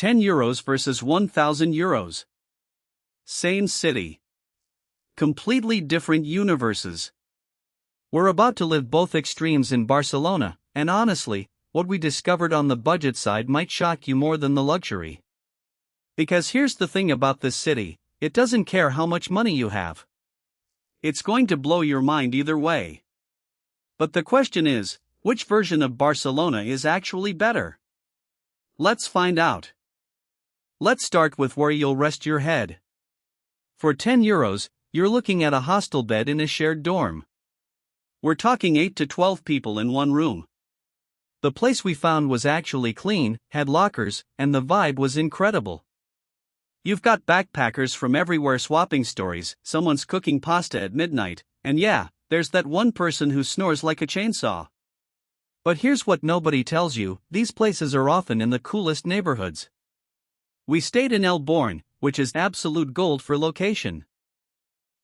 10 euros versus 1000 euros. Same city. Completely different universes. We're about to live both extremes in Barcelona, and honestly, what we discovered on the budget side might shock you more than the luxury. Because here's the thing about this city, it doesn't care how much money you have. It's going to blow your mind either way. But the question is, which version of Barcelona is actually better? Let's find out. Let's start with where you'll rest your head. For 10 euros, you're looking at a hostel bed in a shared dorm. We're talking 8 to 12 people in one room. The place we found was actually clean, had lockers, and the vibe was incredible. You've got backpackers from everywhere swapping stories, someone's cooking pasta at midnight, and yeah, there's that one person who snores like a chainsaw. But here's what nobody tells you, these places are often in the coolest neighborhoods. We stayed in El Born, which is absolute gold for location.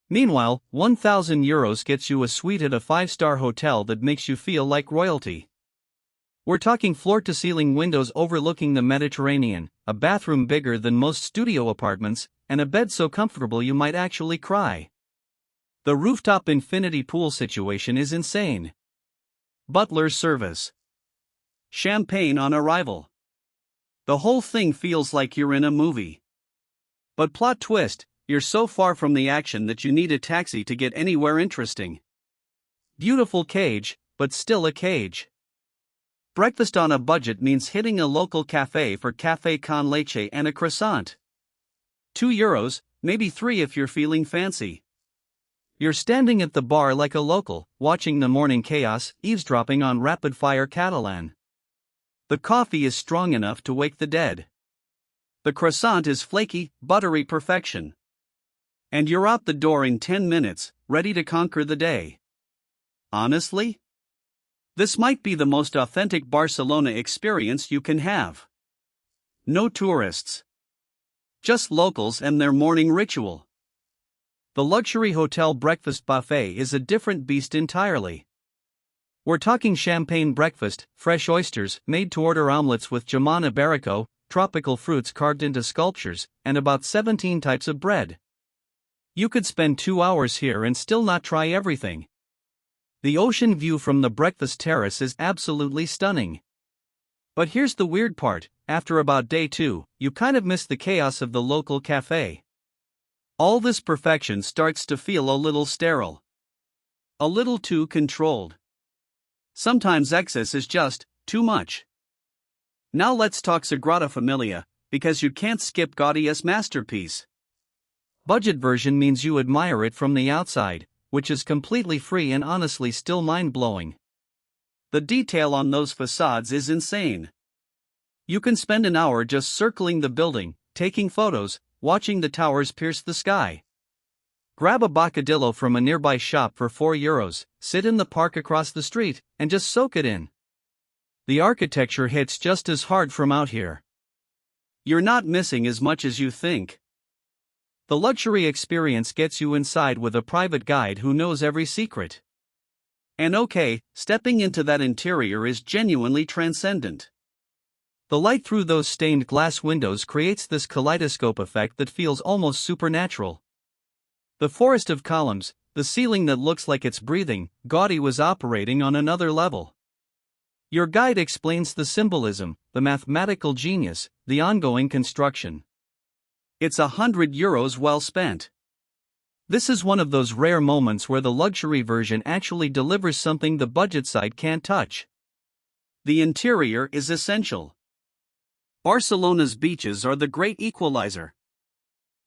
Meanwhile, 1000 euros gets you a suite at a 5-star hotel that makes you feel like royalty. We're talking floor-to-ceiling windows overlooking the Mediterranean, a bathroom bigger than most studio apartments, and a bed so comfortable you might actually cry. The rooftop infinity pool situation is insane. Butler service. Champagne on arrival. The whole thing feels like you're in a movie. But plot twist, you're so far from the action that you need a taxi to get anywhere interesting. Beautiful cage, but still a cage. Breakfast on a budget means hitting a local cafe for café con leche and a croissant. 2 euros, maybe 3 if you're feeling fancy. You're standing at the bar like a local, watching the morning chaos, eavesdropping on rapid-fire Catalan. The coffee is strong enough to wake the dead. The croissant is flaky, buttery perfection. And you're out the door in 10 minutes, ready to conquer the day. Honestly? This might be the most authentic Barcelona experience you can have. No tourists. Just locals and their morning ritual. The luxury hotel breakfast buffet is a different beast entirely. We're talking champagne breakfast, fresh oysters, made-to-order omelets with jamon iberico, tropical fruits carved into sculptures, and about 17 types of bread. You could spend 2 hours here and still not try everything. The ocean view from the breakfast terrace is absolutely stunning. But here's the weird part, after about day 2, you kind of miss the chaos of the local cafe. All this perfection starts to feel a little sterile. A little too controlled. Sometimes excess is just too much. Now let's talk Sagrada Familia, because you can't skip Gaudi's masterpiece. Budget version means you admire it from the outside, which is completely free and honestly still mind-blowing. The detail on those facades is insane. You can spend an hour just circling the building, taking photos, watching the towers pierce the sky. Grab a bocadillo from a nearby shop for 4 euros, sit in the park across the street, and just soak it in. The architecture hits just as hard from out here. You're not missing as much as you think. The luxury experience gets you inside with a private guide who knows every secret. And okay, stepping into that interior is genuinely transcendent. The light through those stained glass windows creates this kaleidoscope effect that feels almost supernatural. The forest of columns, the ceiling that looks like it's breathing, Gaudi was operating on another level. Your guide explains the symbolism, the mathematical genius, the ongoing construction. It's 100 euros well spent. This is one of those rare moments where the luxury version actually delivers something the budget side can't touch. The interior is essential. Barcelona's beaches are the great equalizer.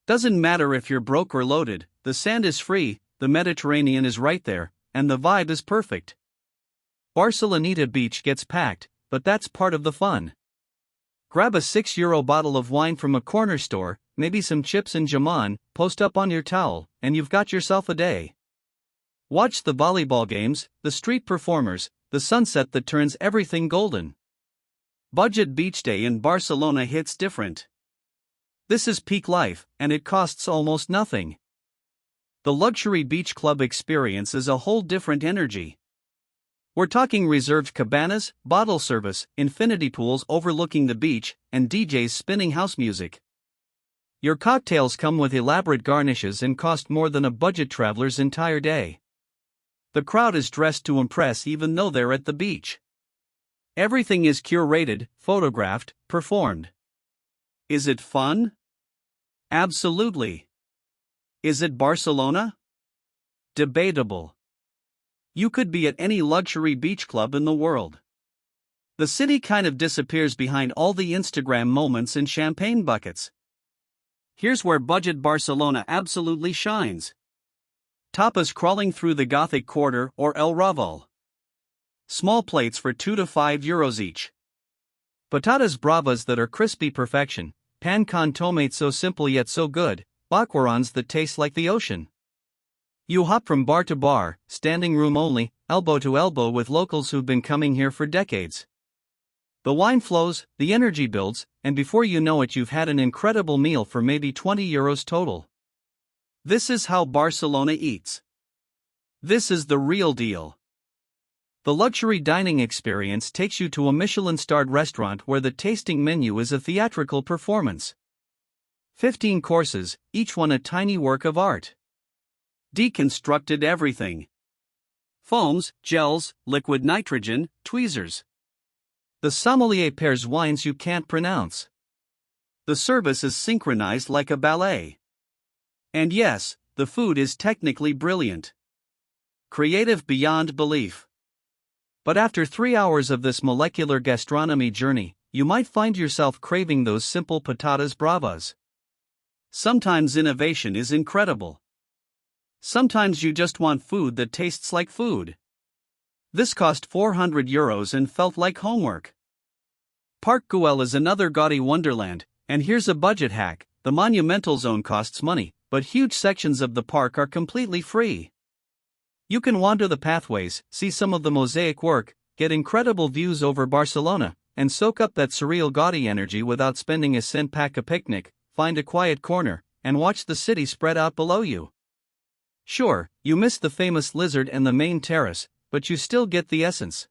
Doesn't matter if you're broke or loaded, the sand is free, the Mediterranean is right there, and the vibe is perfect. Barceloneta Beach gets packed, but that's part of the fun. Grab a €6 bottle of wine from a corner store, maybe some chips and jamon, post up on your towel, and you've got yourself a day. Watch the volleyball games, the street performers, the sunset that turns everything golden. Budget beach day in Barcelona hits different. This is peak life, and it costs almost nothing. The luxury beach club experience is a whole different energy. We're talking reserved cabanas, bottle service, infinity pools overlooking the beach, and DJs spinning house music. Your cocktails come with elaborate garnishes and cost more than a budget traveler's entire day. The crowd is dressed to impress even though they're at the beach. Everything is curated, photographed, performed. Is it fun? Absolutely. Is it Barcelona? Debatable. You could be at any luxury beach club in the world. The city kind of disappears behind all the Instagram moments and champagne buckets. Here's where budget Barcelona absolutely shines. Tapas crawling through the Gothic Quarter or El Raval. Small plates for 2 to 5 euros each. Patatas bravas that are crispy perfection, pan con tomate so simple yet so good, bakwarans that taste like the ocean. You hop from bar to bar, standing room only, elbow to elbow with locals who've been coming here for decades. The wine flows, the energy builds, and before you know it you've had an incredible meal for maybe 20 euros total. This is how Barcelona eats. This is the real deal. The luxury dining experience takes you to a Michelin-starred restaurant where the tasting menu is a theatrical performance. 15 courses, each one a tiny work of art. Deconstructed everything. Foams, gels, liquid nitrogen, tweezers. The sommelier pairs wines you can't pronounce. The service is synchronized like a ballet. And yes, the food is technically brilliant. Creative beyond belief. But after 3 hours of this molecular gastronomy journey, you might find yourself craving those simple patatas bravas. Sometimes innovation is incredible. Sometimes you just want food that tastes like food. This cost 400 euros and felt like homework. Park Güell is another gaudy wonderland, and here's a budget hack: the monumental zone costs money, but huge sections of the park are completely free. You can wander the pathways, see some of the mosaic work, get incredible views over Barcelona, and soak up that surreal gaudy energy without spending a cent. Pack a picnic, find a quiet corner, and watch the city spread out below you. Sure, you miss the famous lizard and the main terrace, but you still get the essence.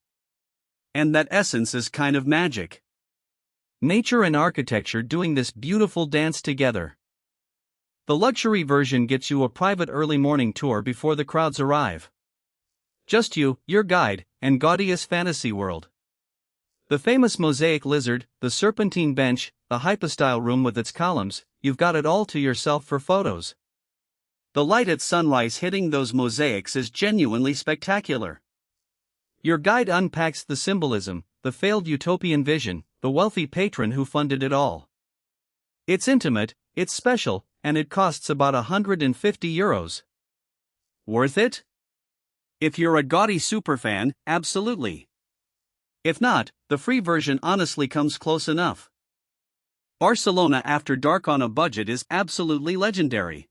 And that essence is kind of magic. Nature and architecture doing this beautiful dance together. The luxury version gets you a private early morning tour before the crowds arrive. Just you, your guide, and gaudiest fantasy world. The famous mosaic lizard, the serpentine bench, the hypostyle room with its columns, you've got it all to yourself for photos. The light at sunrise hitting those mosaics is genuinely spectacular. Your guide unpacks the symbolism, the failed utopian vision, the wealthy patron who funded it all. It's intimate, it's special, and it costs about 150 euros. Worth it? If you're a gaudy superfan, absolutely. If not, the free version honestly comes close enough. Barcelona after dark on a budget is absolutely legendary.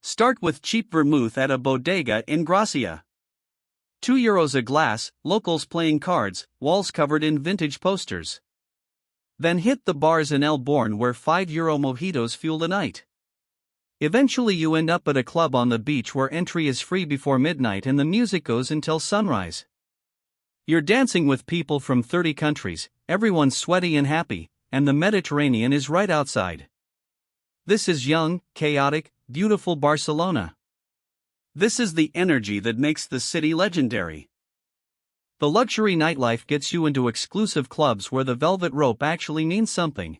Start with cheap vermouth at a bodega in Gracia. 2 euros a glass, locals playing cards, walls covered in vintage posters. Then hit the bars in El Born where €5 mojitos fuel the night. Eventually you end up at a club on the beach where entry is free before midnight and the music goes until sunrise. You're dancing with people from 30 countries, everyone's sweaty and happy, and the Mediterranean is right outside. This is young, chaotic, beautiful Barcelona. This is the energy that makes the city legendary. The luxury nightlife gets you into exclusive clubs where the velvet rope actually means something.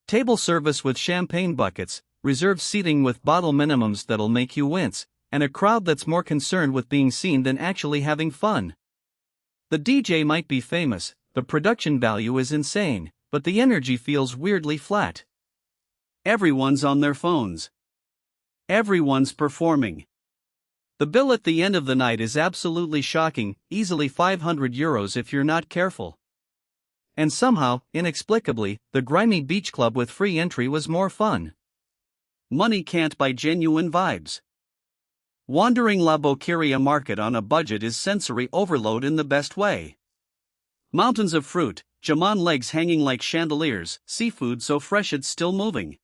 Table service with champagne buckets, reserved seating with bottle minimums that'll make you wince, and a crowd that's more concerned with being seen than actually having fun. The DJ might be famous, the production value is insane, but the energy feels weirdly flat. Everyone's on their phones. Everyone's performing. The bill at the end of the night is absolutely shocking, easily 500 euros if you're not careful. And somehow, inexplicably, the grimy beach club with free entry was more fun. Money can't buy genuine vibes. Wandering La Boqueria market on a budget is sensory overload in the best way. Mountains of fruit, jamon legs hanging like chandeliers, seafood so fresh it's still moving.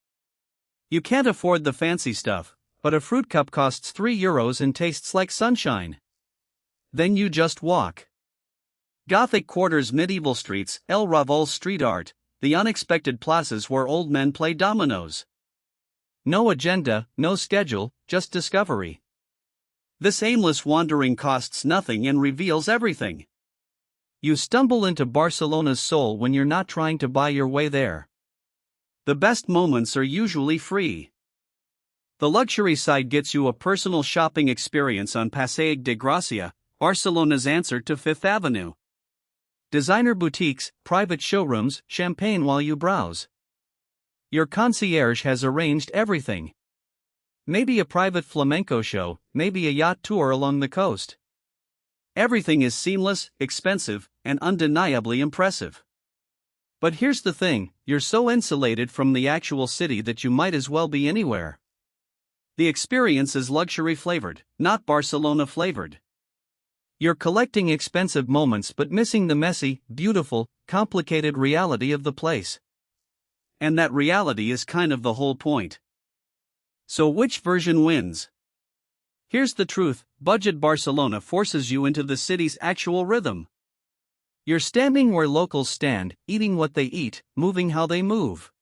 You can't afford the fancy stuff, but a fruit cup costs 3 euros and tastes like sunshine. Then you just walk. Gothic quarters, medieval streets, El Raval street art, the unexpected plazas where old men play dominoes. No agenda, no schedule, just discovery. This aimless wandering costs nothing and reveals everything. You stumble into Barcelona's soul when you're not trying to buy your way there. The best moments are usually free. The luxury side gets you a personal shopping experience on Passeig de Gràcia, Barcelona's answer to Fifth Avenue. Designer boutiques, private showrooms, champagne while you browse. Your concierge has arranged everything. Maybe a private flamenco show, maybe a yacht tour along the coast. Everything is seamless, expensive, and undeniably impressive. But here's the thing, you're so insulated from the actual city that you might as well be anywhere. The experience is luxury flavored, not Barcelona flavored. You're collecting expensive moments but missing the messy, beautiful, complicated reality of the place. And that reality is kind of the whole point. So which version wins? Here's the truth, budget Barcelona forces you into the city's actual rhythm. You're standing where locals stand, eating what they eat, moving how they move.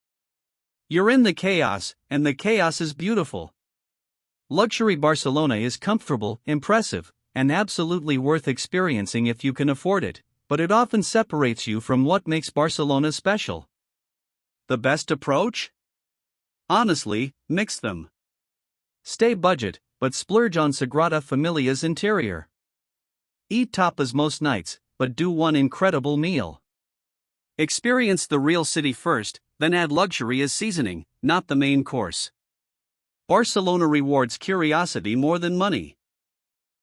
You're in the chaos, and the chaos is beautiful. Luxury Barcelona is comfortable, impressive, and absolutely worth experiencing if you can afford it, but it often separates you from what makes Barcelona special. The best approach? Honestly, mix them. Stay budget, but splurge on Sagrada Familia's interior. Eat tapas most nights, but do one incredible meal. Experience the real city first, then add luxury as seasoning, not the main course. Barcelona rewards curiosity more than money.